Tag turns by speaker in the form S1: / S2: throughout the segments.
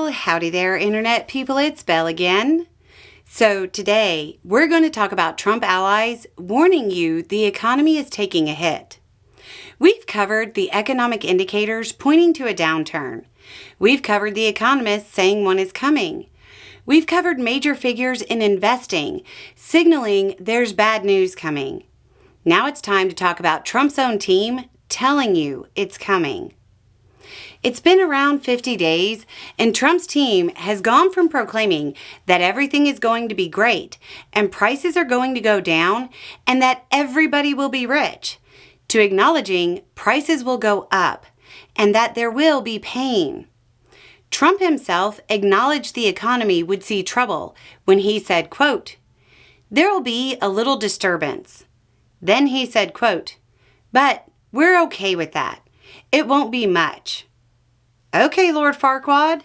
S1: Well, howdy there, Internet people. It's Belle again. So today, we're going to talk about Trump allies warning you the economy is taking a hit. We've covered the economic indicators pointing to a downturn. We've covered the economists saying one is coming. We've covered major figures in investing, signaling there's bad news coming. Now it's time to talk about Trump's own team telling you it's coming. It's been around 50 days, and Trump's team has gone from proclaiming that everything is going to be great and prices are going to go down and that everybody will be rich, to acknowledging prices will go up and that there will be pain. Trump himself acknowledged the economy would see trouble when he said, quote, "There will be a little disturbance." Then he said, quote, "But we're okay with that. It won't be much." Okay, Lord Farquaad.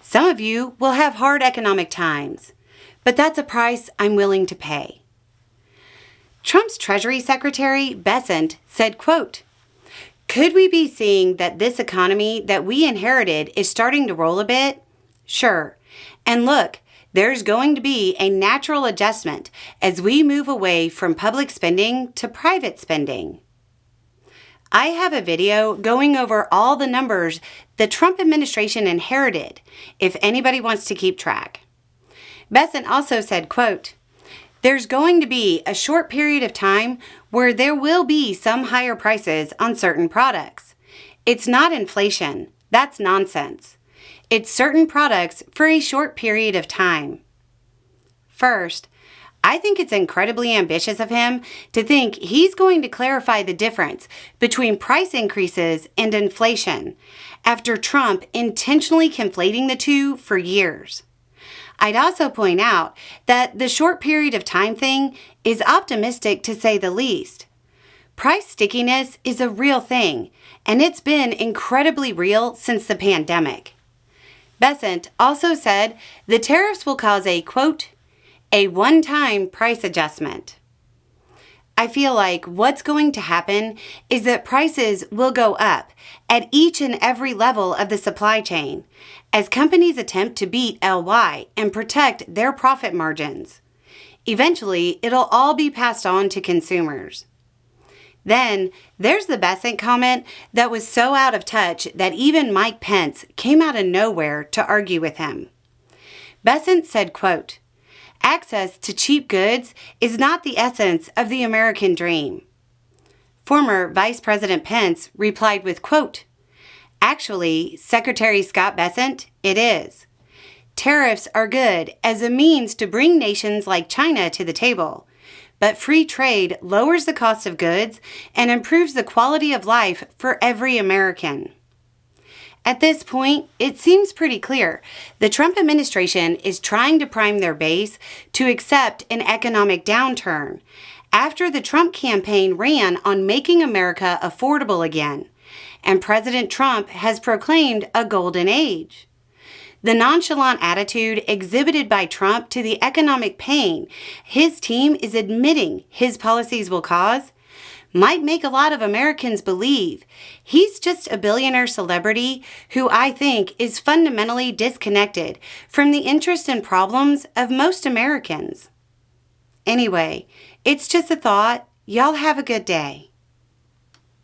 S1: Some of you will have hard economic times, but that's a price I'm willing to pay. Trump's Treasury Secretary, Bessent, said, quote, "Could we be seeing that this economy that we inherited is starting to roll a bit? Sure. And look, there's going to be a natural adjustment as we move away from public spending to private spending." I have a video going over all the numbers the Trump administration inherited, if anybody wants to keep track. Bessent also said, quote, "There's going to be a short period of time where there will be some higher prices on certain products. It's not inflation. That's nonsense. It's certain products for a short period of time." First, I think it's incredibly ambitious of him to think he's going to clarify the difference between price increases and inflation after Trump intentionally conflating the two for years. I'd also point out that the short period of time thing is optimistic to say the least. Price stickiness is a real thing, and it's been incredibly real since the pandemic. Bessent also said the tariffs will cause a, quote, "a one-time price adjustment." I feel like what's going to happen is that prices will go up at each and every level of the supply chain as companies attempt to beat LY and protect their profit margins. Eventually, it'll all be passed on to consumers. Then, there's the Bessent comment that was so out of touch that even Mike Pence came out of nowhere to argue with him. Bessent said, quote, "Access to cheap goods is not the essence of the American dream." Former Vice President Pence replied with, quote, "Actually, Secretary Scott Bessent, it is. Tariffs are good as a means to bring nations like China to the table, but free trade lowers the cost of goods and improves the quality of life for every American." At this point, it seems pretty clear the Trump administration is trying to prime their base to accept an economic downturn after the Trump campaign ran on making America affordable again, and President Trump has proclaimed a golden age. The nonchalant attitude exhibited by Trump to the economic pain his team is admitting his policies will cause might make a lot of Americans believe he's just a billionaire celebrity who I think is fundamentally disconnected from the interests and problems of most Americans. Anyway, it's just a thought. Y'all have a good day.